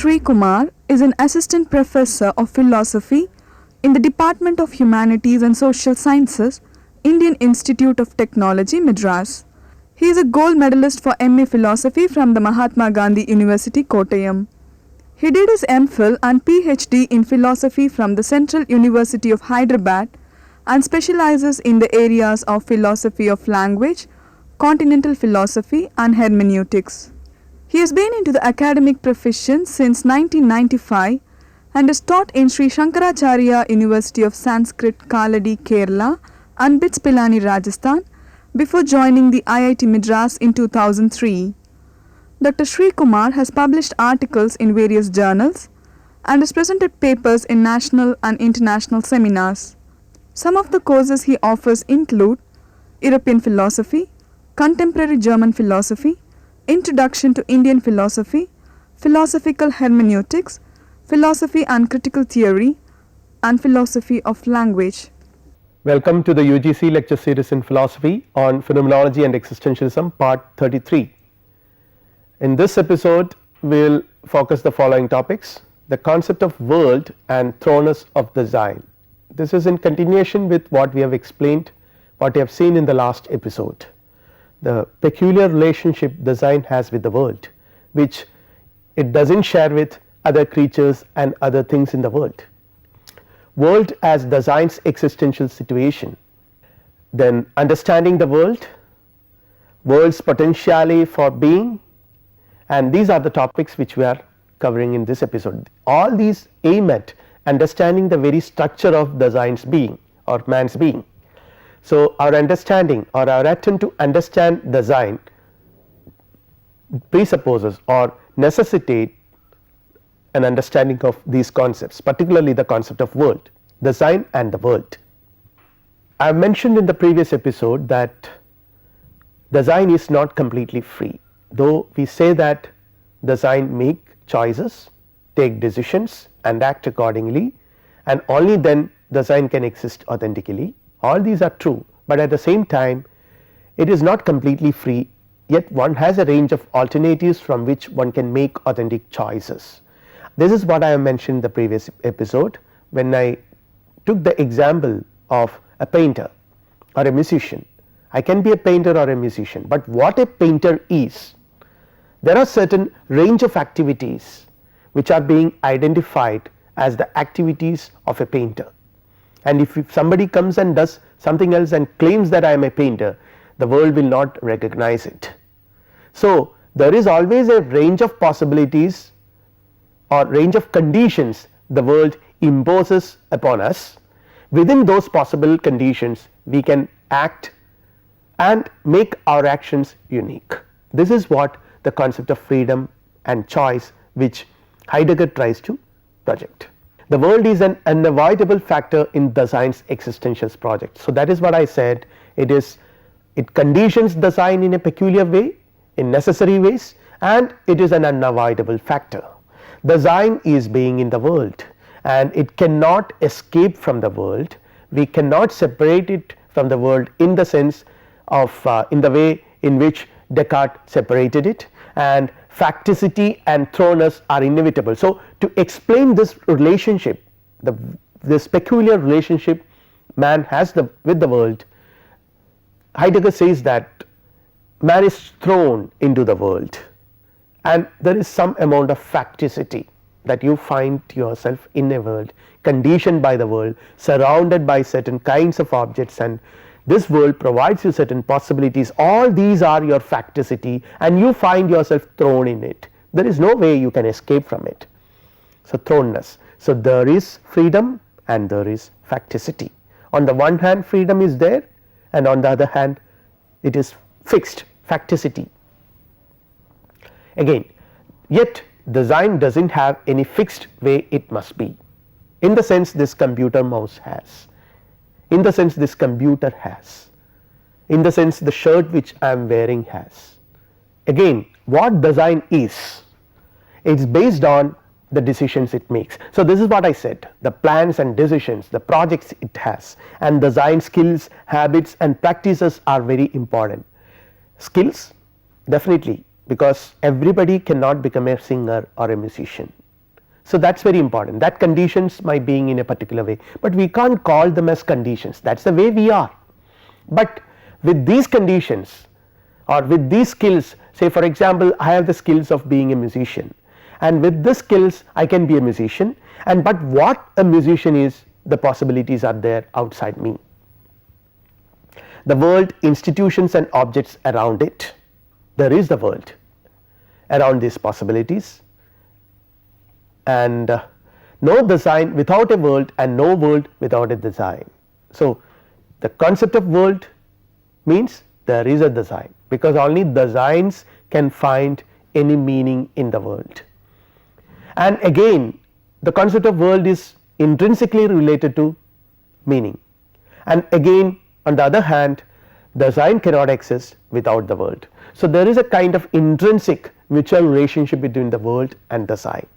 Sri Kumar is an assistant professor of philosophy in the Department of Humanities and Social Sciences, Indian Institute of Technology, Madras. He is a gold medalist for MA Philosophy from the Mahatma Gandhi University, Kottayam. He did his MPhil and PhD in philosophy from the Central University of Hyderabad and specializes in the areas of philosophy of language, continental philosophy and hermeneutics. He has been into the academic profession since 1995 and has taught in Sri Shankaracharya University of Sanskrit, Kaladi, Kerala and BITS Pilani, Rajasthan before joining the IIT Madras in 2003. Dr. Sri Kumar has published articles in various journals and has presented papers in national and international seminars. Some of the courses he offers include European Philosophy, Contemporary German Philosophy, Introduction to Indian Philosophy, Philosophical Hermeneutics, Philosophy and Critical Theory, and Philosophy of Language. Welcome to the UGC lecture series in philosophy on Phenomenology and Existentialism, part 33. In this episode, we will focus the following topics: the concept of world and thoroughness of design. This is in continuation with what we have explained, what we have seen in the last episode. The peculiar relationship design has with the world, which it does not share with other creatures and other things in the world. World as design's existential situation, then understanding the world, world's potentiality for being, and these are the topics which we are covering in this episode. All these aim at understanding the very structure of design's being or man's being. So, our understanding or our attempt to understand design presupposes or necessitate an understanding of these concepts, particularly the concept of world, design and the world. I have mentioned in the previous episode that design is not completely free, though we say that design make choices, take decisions and act accordingly, and only then design can exist authentically. All these are true, but at the same time it is not completely free, yet one has a range of alternatives from which one can make authentic choices. This is what I have mentioned in the previous episode when I took the example of a painter or a musician. I can be a painter or a musician, but what a painter is, there are certain range of activities which are being identified as the activities of a painter. And if somebody comes and does something else and claims that I am a painter, the world will not recognize it. So, there is always a range of possibilities or range of conditions the world imposes upon us. Within those possible conditions we can act and make our actions unique. This is what the concept of freedom and choice which Heidegger tries to project. The world is an unavoidable factor in design's existential project. So, that is what I said, it conditions design in a peculiar way, in necessary ways, and it is an unavoidable factor. Design is being in the world and it cannot escape from the world. We cannot separate it from the world in the sense of in the way in which Descartes separated it, and facticity and thoroughness are inevitable. So, to explain this relationship, this peculiar relationship man has with the world, Heidegger says that man is thrown into the world and there is some amount of facticity, that you find yourself in a world, conditioned by the world, surrounded by certain kinds of objects, and this world provides you certain possibilities. All these are your facticity and you find yourself thrown in it. There is no way you can escape from it. So, thrownness. So, there is freedom and there is facticity. On the one hand freedom is there, and on the other hand it is fixed, facticity. Again, yet design does not have any fixed way it must be, in the sense this computer mouse has, in the sense this computer has, in the sense the shirt which I am wearing has. Again, what design is, it is based on the decisions it makes. So, this is what I said, the plans and decisions, the projects it has, and design skills, habits and practices are very important. Skills, definitely, because everybody cannot become a singer or a musician, So that is very important, that conditions my being in a particular way, but we can't call them as conditions, that is the way we are. But with these conditions or with these skills, say for example I have the skills of being a musician, and with this skills I can be a musician, and but what a musician is, the possibilities are there outside me. The world, institutions and objects around it, there is the world around these possibilities, and no design without a world and no world without a design. So the concept of world means there is a design, because only designs can find any meaning in the world. And again the concept of world is intrinsically related to meaning, and again on the other hand design cannot exist without the world. So there is a kind of intrinsic mutual relationship between the world and design.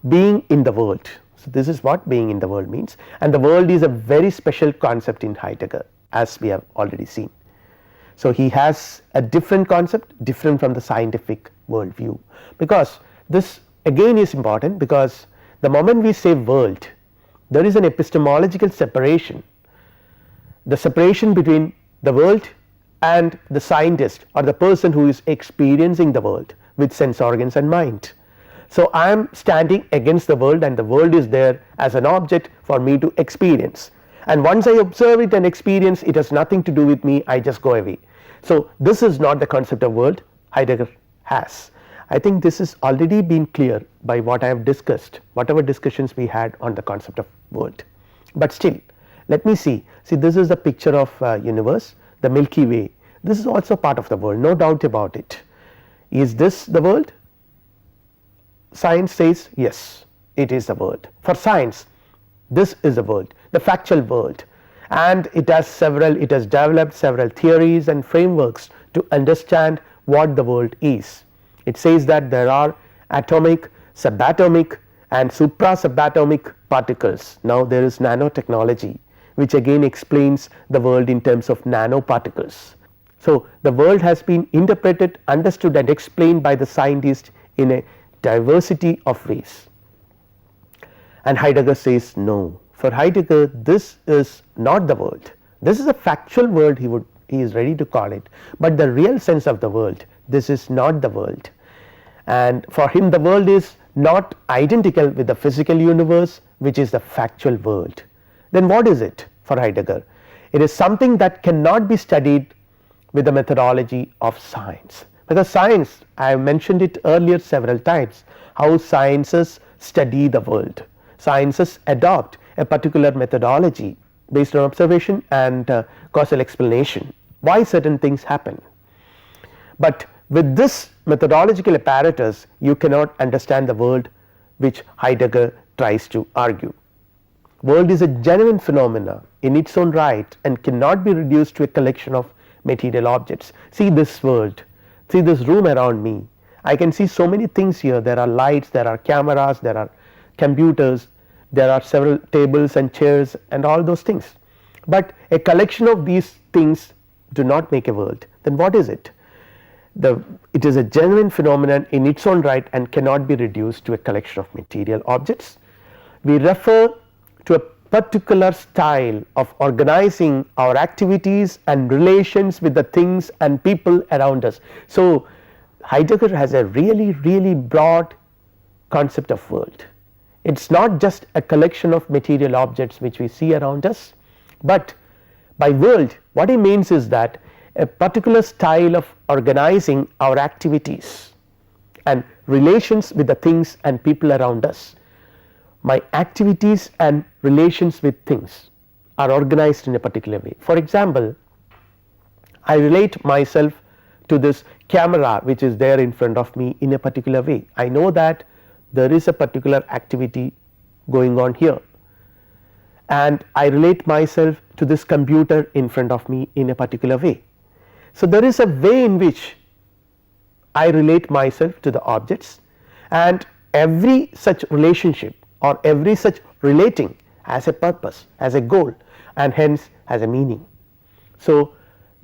Being in the world, so this is what being in the world means, and the world is a very special concept in Heidegger, as we have already seen. So he has a different concept, different from the scientific world view, because this again is important, because the moment we say world there is an epistemological separation, the separation between the world and the scientist or the person who is experiencing the world with sense organs and mind. So I am standing against the world, and the world is there as an object for me to experience, and once I observe it and experience, it has nothing to do with me, I just go away. So this is not the concept of world Heidegger has. I think this has already been clear by what I have discussed, whatever discussions we had on the concept of world, but still let me see this is the picture of universe, the Milky Way, this is also part of the world, no doubt about it. Is this the world? Science says yes, it is the world. For science this is the world, the factual world, and it has developed several theories and frameworks to understand what the world is. It says that there are atomic, subatomic and supra-subatomic particles. Now there is nanotechnology which again explains the world in terms of nanoparticles. So the world has been interpreted, understood and explained by the scientist in a diversity of ways, and Heidegger says no. For Heidegger this is not the world, this is a factual world he is ready to call it, but the real sense of the world, this is not the world, and for him the world is not identical with the physical universe which is the factual world. Then what is it for Heidegger? It is something that cannot be studied with the methodology of science, because science, I have mentioned it earlier several times, how sciences study the world. Sciences adopt a particular methodology based on observation and causal explanation why certain things happen, but with this methodological apparatus you cannot understand the world which Heidegger tries to argue. World is a genuine phenomena in its own right and cannot be reduced to a collection of material objects. See this world, see this room around me, I can see so many things here, there are lights, there are cameras, there are computers, there are several tables and chairs and all those things, but a collection of these things do not make a world. Then what is it? It is a genuine phenomenon in its own right and cannot be reduced to a collection of material objects. We refer to a particular style of organizing our activities and relations with the things and people around us. So Heidegger has a really broad concept of world. It is not just a collection of material objects which we see around us, but by world what he means is that a particular style of organizing our activities and relations with the things and people around us. My activities and relations with things are organized in a particular way. For example, I relate myself to this camera which is there in front of me in a particular way. I know that there is a particular activity going on here, and I relate myself to this computer in front of me in a particular way. So there is a way in which I relate myself to the objects, and every such relationship or every such relating has a purpose, has a goal, and hence has a meaning. So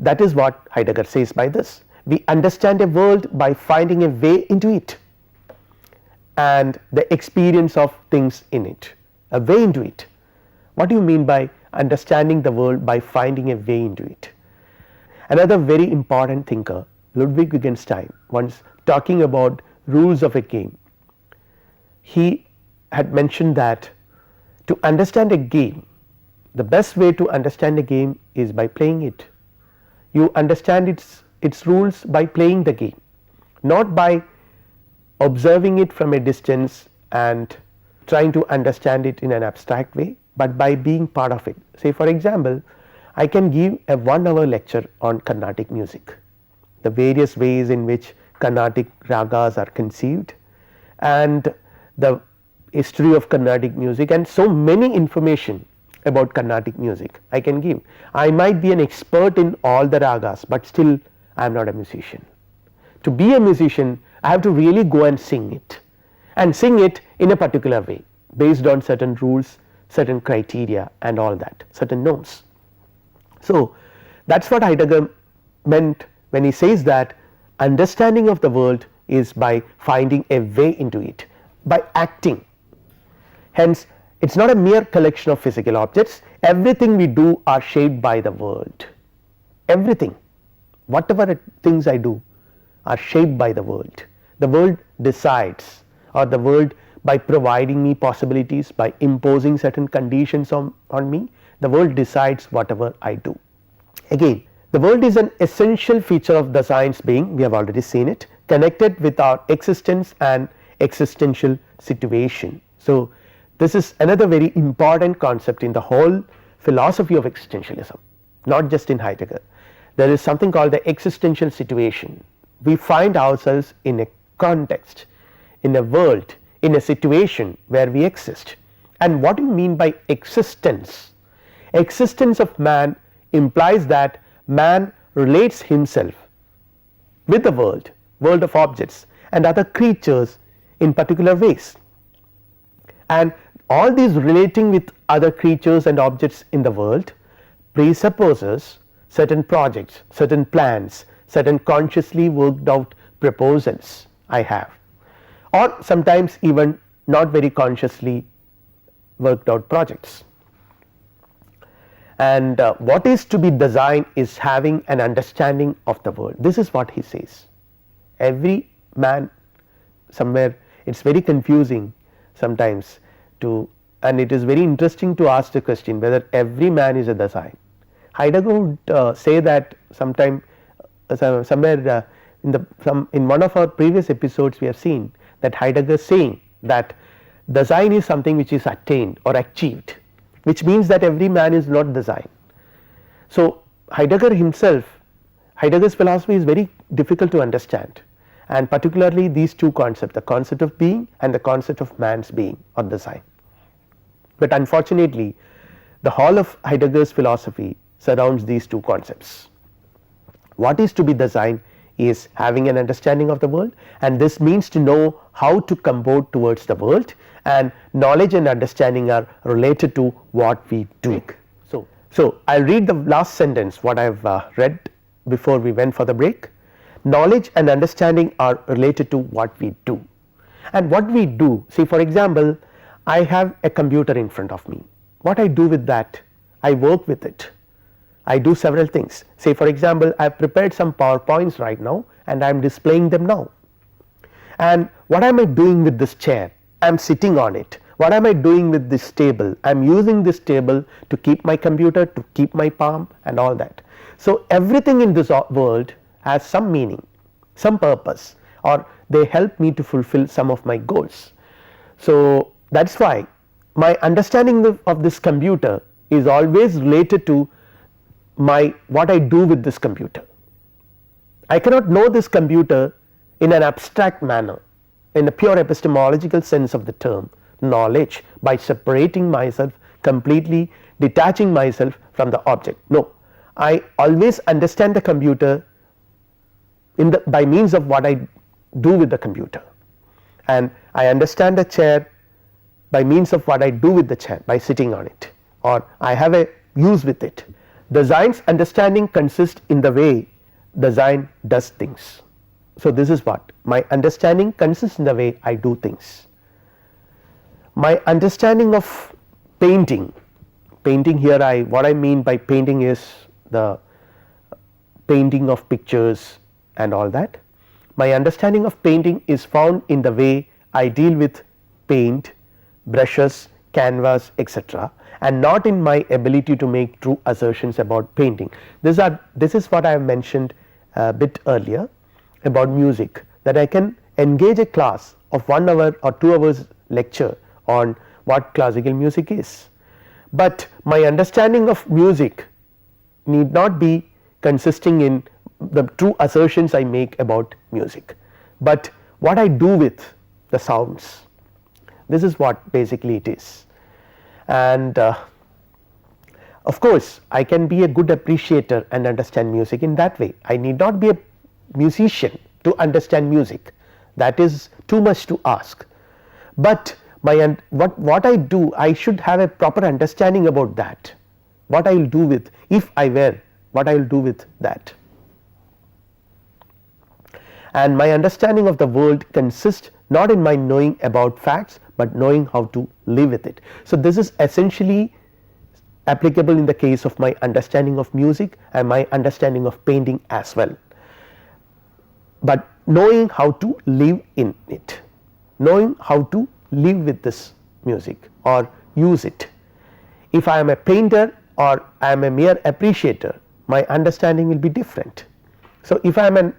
that is what Heidegger says by this. We understand a world by finding a way into it, and the experience of things in it, a way into it. What do you mean by understanding the world by finding a way into it? Another very important thinker, Ludwig Wittgenstein, once talking about rules of a game, he had mentioned that to understand a game, the best way to understand a game is by playing it. You understand its rules by playing the game, not by observing it from a distance and trying to understand it in an abstract way, but by being part of it. Say for example, I can give a 1-hour lecture on Carnatic music, the various ways in which Carnatic ragas are conceived and the history of Carnatic music, and so many information about Carnatic music I can give. I might be an expert in all the ragas, but still I am not a musician. To be a musician, I have to really go and sing it, and sing it in a particular way based on certain rules, certain criteria and all that, certain norms. So that is what Heidegger meant when he says that understanding of the world is by finding a way into it, by acting. Hence it is not a mere collection of physical objects, everything we do are shaped by the world, everything, whatever things I do are shaped by the world. The world decides, or the world by providing me possibilities, by imposing certain conditions on me, the world decides whatever I do. Again, the world is an essential feature of the science being, we have already seen it, connected with our existence and existential situation. So this is another very important concept in the whole philosophy of existentialism, not just in Heidegger. There is something called the existential situation. We find ourselves in a context, in a world, in a situation where we exist. And what do you mean by existence? Existence of man implies that man relates himself with the world of objects and other creatures in particular ways, and all these relating with other creatures and objects in the world presupposes certain projects, certain plans, certain consciously worked out proposals I have, or sometimes even not very consciously worked out projects. And what is to be designed is having an understanding of the world. This is what he says. Every man somewhere, it is very confusing sometimes to, and it is very interesting to ask the question whether every man is a design. Heidegger would say that sometime somewhere in one of our previous episodes we have seen that Heidegger saying that design is something which is attained or achieved, which means that every man is not design. So Heidegger himself, Heidegger's philosophy is very difficult to understand, and particularly these two concepts, the concept of being and the concept of man's being or design. But unfortunately the whole of Heidegger's philosophy surrounds these two concepts. What is to be designed is having an understanding of the world, and this means to know how to comport towards the world, and knowledge and understanding are related to what we do. So I will read the last sentence what I have read before we went for the break. Knowledge and understanding are related to what we do, and what we do, see for example, I have a computer in front of me. What I do with that? I work with it. I do several things. Say for example, I have prepared some PowerPoints right now and I am displaying them now. And what am I doing with this chair? I am sitting on it. What am I doing with this table? I am using this table to keep my computer, to keep my palm and all that. So everything in this world has some meaning, some purpose, or they help me to fulfill some of my goals. So that is why my understanding of this computer is always related to what I do with this computer. I cannot know this computer in an abstract manner, in a pure epistemological sense of the term knowledge, by separating myself completely, detaching myself from the object. No, I always understand the computer by means of what I do with the computer, and I understand the chair by means of what I do with the chair, by sitting on it, or I have a use with it. Design's understanding consists in the way design does things. So, this is what my understanding consists in the way I do things. My understanding of painting here, what I mean by painting is the painting of pictures and all that. My understanding of painting is found in the way I deal with paint, brushes, canvas, etc., and not in my ability to make true assertions about painting. This is what I have mentioned a bit earlier about music, that I can engage a class of 1 hour or 2 hours lecture on what classical music is, but my understanding of music need not be consisting in the true assertions I make about music, but what I do with the sounds. This is what basically it is, and of course, I can be a good appreciator and understand music in that way. I need not be a musician to understand music, that is too much to ask, but what I do, I should have a proper understanding about that, what I will do with, if I were, what I will do with that. And my understanding of the world consists not in my knowing about facts, but knowing how to live with it. So, this is essentially applicable in the case of my understanding of music and my understanding of painting as well, but knowing how to live in it, knowing how to live with this music or use it. If I am a painter or I am a mere appreciator, my understanding will be different. So, if I am an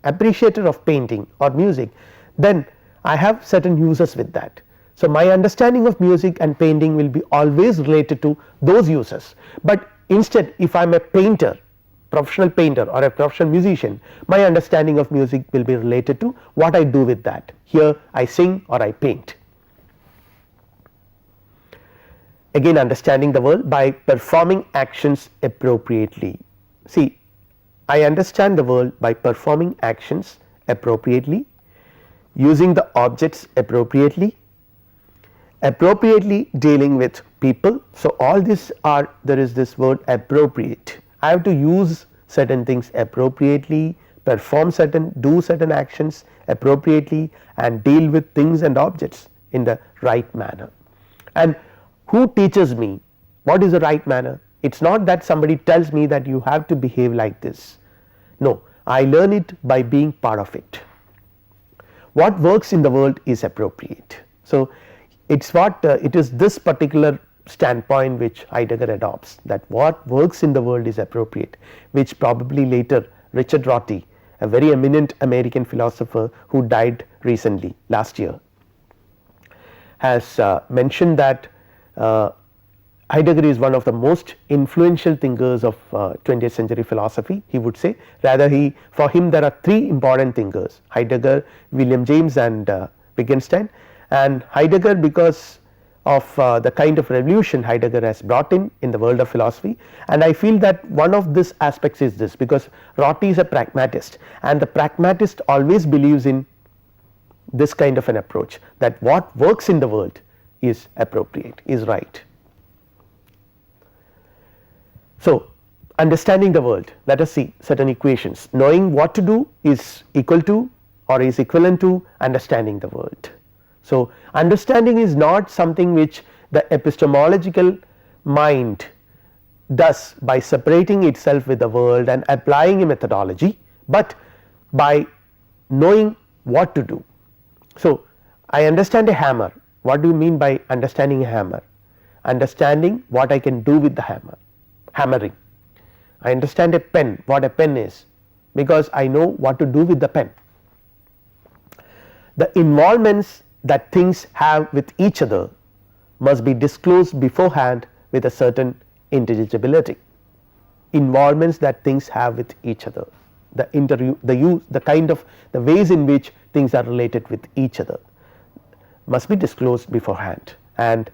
appreciator of painting or music, then I have certain uses with that. So, my understanding of music and painting will be always related to those uses, but instead if I am a painter, professional painter or a professional musician, my understanding of music will be related to what I do with that. Here I sing or I paint. Again, understanding the world by performing actions appropriately. See, I understand the world by performing actions appropriately, using the objects appropriately, dealing with people. So, all this are, there is this word appropriate. I have to use certain things appropriately, perform certain, do certain actions appropriately, and deal with things and objects in the right manner. And who teaches me what is the right manner? It is not that somebody tells me that you have to behave like this. No, I learn it by being part of it. What works in the world is appropriate. So, it is what it is this particular standpoint which Heidegger adopts, that what works in the world is appropriate, which probably later Richard Rorty, a very eminent American philosopher who died recently last year, has mentioned that Heidegger is one of the most influential thinkers of 20th century philosophy. He would say, rather for him there are 3 important thinkers: Heidegger, William James, and Wittgenstein. And Heidegger, because of the kind of revolution Heidegger has brought in the world of philosophy, and I feel that one of these aspects is this, because Rorty is a pragmatist, and the pragmatist always believes in this kind of an approach, that what works in the world is appropriate, is right. So, understanding the world, let us see certain equations. Knowing what to do is equal to or is equivalent to understanding the world. So, understanding is not something which the epistemological mind does by separating itself with the world and applying a methodology, but by knowing what to do. So, I understand a hammer. What do you mean by understanding a hammer? Understanding what I can do with the hammer, hammering. I understand a pen, what a pen is, because I know what to do with the pen. The involvements that things have with each other must be disclosed beforehand with a certain intelligibility. Involvements that things have with each other, the use, the kind of the ways in which things are related with each other must be disclosed beforehand. And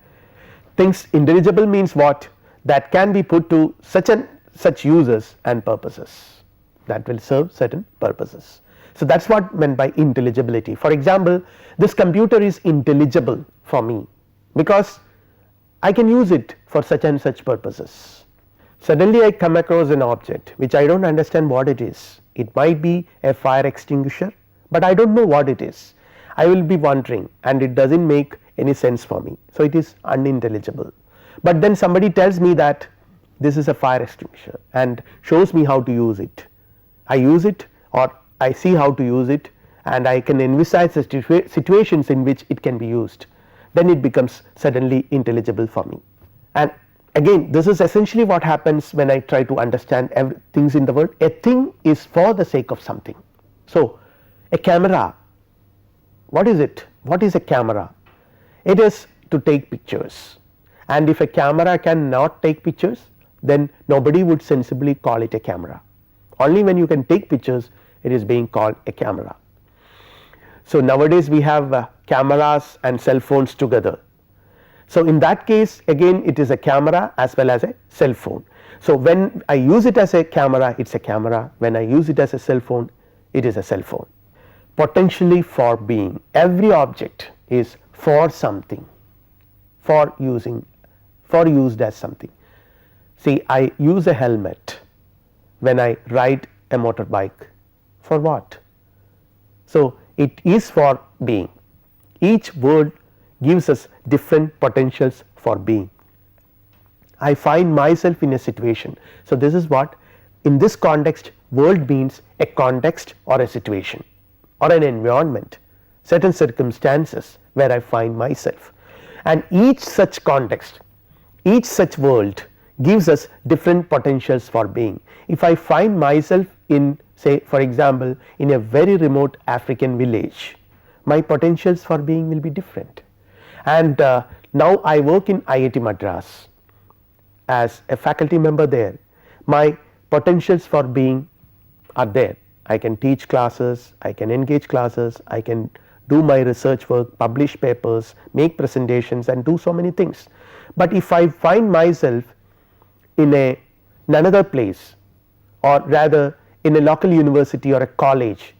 things intelligible means what? That can be put to such uses and purposes that will serve certain purposes. So, that is what meant by intelligibility. For example, this computer is intelligible for me because I can use it for such and such purposes. Suddenly I come across an object which I do not understand what it is. It might be a fire extinguisher, but I do not know what it is. I will be wondering and it does not make any sense for me. So, it is unintelligible, but then somebody tells me that this is a fire extinguisher and shows me how to use it. I use it or I see how to use it and I can envisage the situations in which it can be used, then it becomes suddenly intelligible for me. And again, this is essentially what happens when I try to understand things in the world. A thing is for the sake of something. So, a camera, what is it? What is a camera? It is to take pictures, and if a camera cannot take pictures, then nobody would sensibly call it a camera. Only when you can take pictures, it is being called a camera. So, nowadays we have cameras and cell phones together. So, in that case again it is a camera as well as a cell phone. So, when I use it as a camera, it is a camera, when I use it as a cell phone, it is a cell phone. Potentially for being, every object is for something, for used as something. See, I use a helmet when I ride a motorbike, for what? So, it is for being. Each word gives us different potentials for being. I find myself in a situation. So, this is what in this context world means a context or a situation or an environment, certain circumstances where I find myself, and each such context, each such world gives us different potentials for being. If I find myself in, say for example, in a very remote African village, my potentials for being will be different. And now I work in IIT Madras as a faculty member there, my potentials for being are there. I can teach classes, I can engage classes, I can do my research work, publish papers, make presentations and do so many things. But if I find myself in another place, or rather in a local university or a college,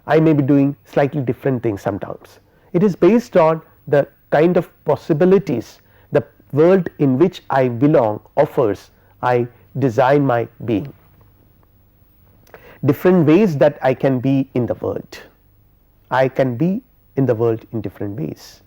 I may be doing slightly different things sometimes. It is based on the kind of possibilities the world in which I belong offers. I design my being, different ways that I can be in the world. I can be in the world in different ways.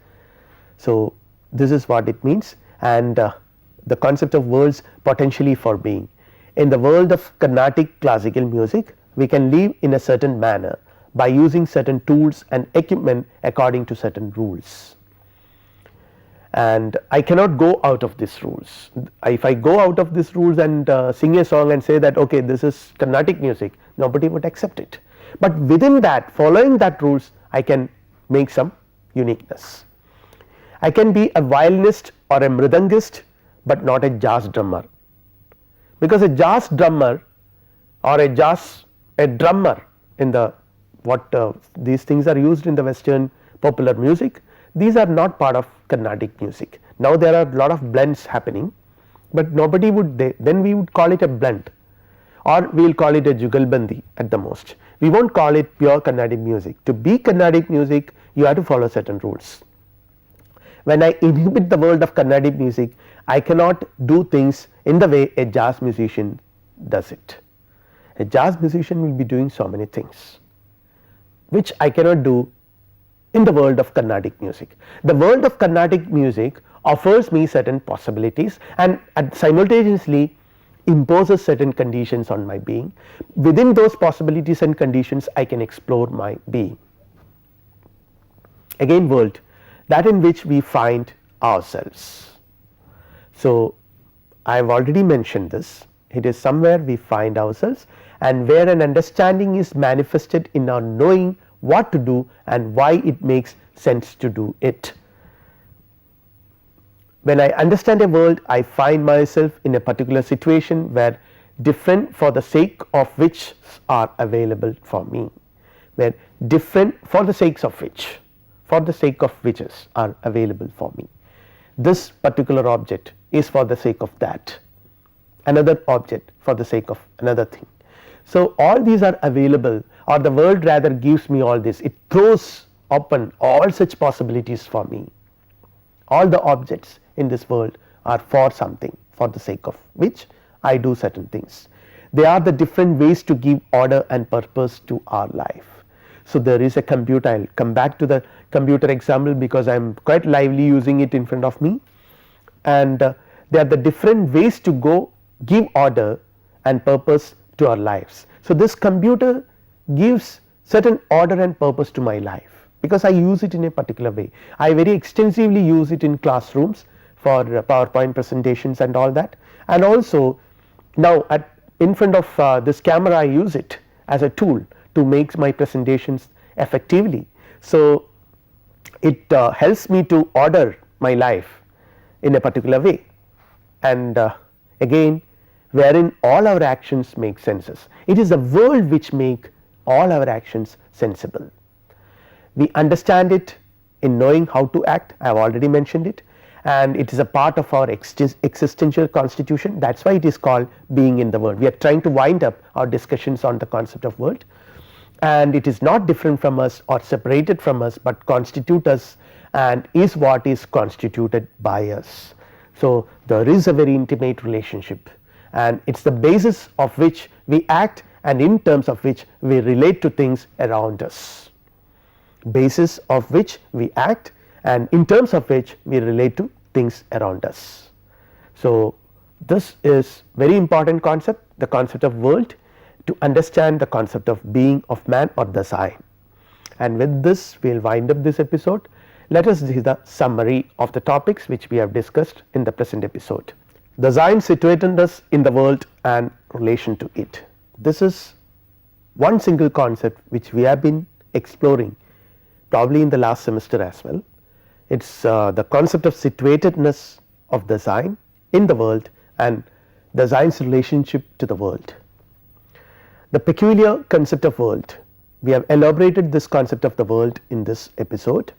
So, this is what it means, and the concept of worlds potentially for being. In the world of Carnatic classical music, we can live in a certain manner by using certain tools and equipment according to certain rules, and I cannot go out of these rules. If I go out of these rules and sing a song and say that okay, this is Carnatic music, nobody would accept it, but within that, following that rules, I can make some uniqueness. I can be a violinist or a mridangist, but not a jazz drummer, because a jazz drummer or a drummer in the these things are used in the Western popular music, these are not part of Carnatic music. Now there are a lot of blends happening, but nobody would then we would call it a blend, or we will call it a jugalbandi at the most. We will not call it pure Carnatic music. To be Carnatic music, you have to follow certain rules. When I inhabit the world of Carnatic music, I cannot do things in the way a jazz musician does it. A jazz musician will be doing so many things which I cannot do in the world of Carnatic music. The world of Carnatic music offers me certain possibilities and simultaneously imposes certain conditions on my being. Within those possibilities and conditions, I can explore my being. Again, world, that in which we find ourselves. So, I have already mentioned this, it is somewhere we find ourselves and where an understanding is manifested in our knowing what to do and why it makes sense to do it. When I understand a world, I find myself in a particular situation where different for the sake of which are available for me, where different for the sakes of which are available for me. This particular object is for the sake of that, another object for the sake of another thing. So, all these are available, or the world rather gives me all this, it throws open all such possibilities for me. All the objects in this world are for something, for the sake of which I do certain things. They are the different ways to give order and purpose to our life. So, there is a computer. I will come back to the computer example because I am quite lively using it in front of me, and they are the different ways to go give order and purpose to our lives. So, this computer gives certain order and purpose to my life because I use it in a particular way. I very extensively use it in classrooms for PowerPoint presentations and all that, and also now in front of this camera I use it as a tool to make my presentations effectively. So, it helps me to order my life in a particular way, and again wherein all our actions make senses. It is the world which make all our actions sensible. We understand it in knowing how to act, I have already mentioned it, and it is a part of our existential constitution. That is why it is called being in the world. We are trying to wind up our discussions on the concept of world, and it is not different from us or separated from us, but constitute us and is what is constituted by us. So, there is a very intimate relationship, and it is the basis of which we act and in terms of which we relate to things around us, basis of which we act and in terms of which we relate to things around us. So, this is very important concept, the concept of world, to understand the concept of being of man or the Sein. And with this we will wind up this episode. Let us see the summary of the topics which we have discussed in the present episode. The Sein situatedness in the world and relation to it. This is one single concept which we have been exploring probably in the last semester as well. It is the concept of situatedness of the Sein in the world and the Sein's relationship to the world. The peculiar concept of world, we have elaborated this concept of the world in this episode.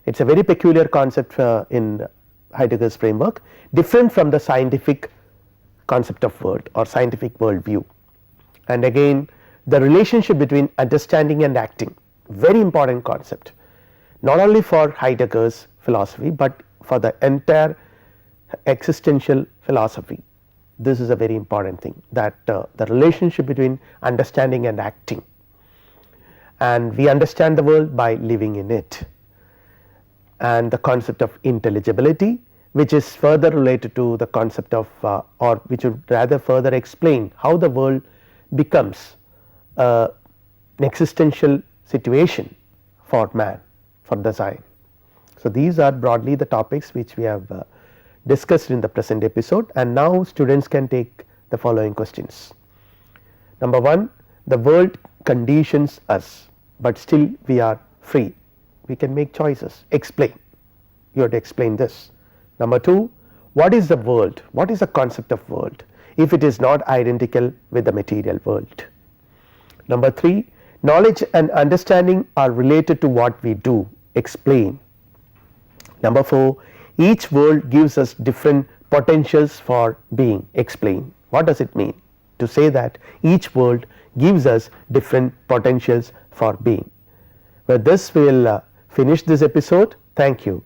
It is a very peculiar concept in Heidegger's framework, different from the scientific concept of world or scientific world view. And again the relationship between understanding and acting, very important concept, not only for Heidegger's philosophy, but for the entire existential philosophy. This is a very important thing, that the relationship between understanding and acting, and we understand the world by living in it, and the concept of intelligibility, which is further related to the concept of or which would rather further explain how the world becomes an existential situation for man, for the Sein. So, these are broadly the topics which we have discussed in the present episode, and now students can take the following questions. Number 1, the world conditions us, but still we are free, we can make choices. Explain, you have to explain this. Number 2, what is the world, what is the concept of world if it is not identical with the material world. Number 3, knowledge and understanding are related to what we do. Explain. Number 4, each world gives us different potentials for being. Explain. What does it mean to say that each world gives us different potentials for being? With this we will finish this episode. Thank you.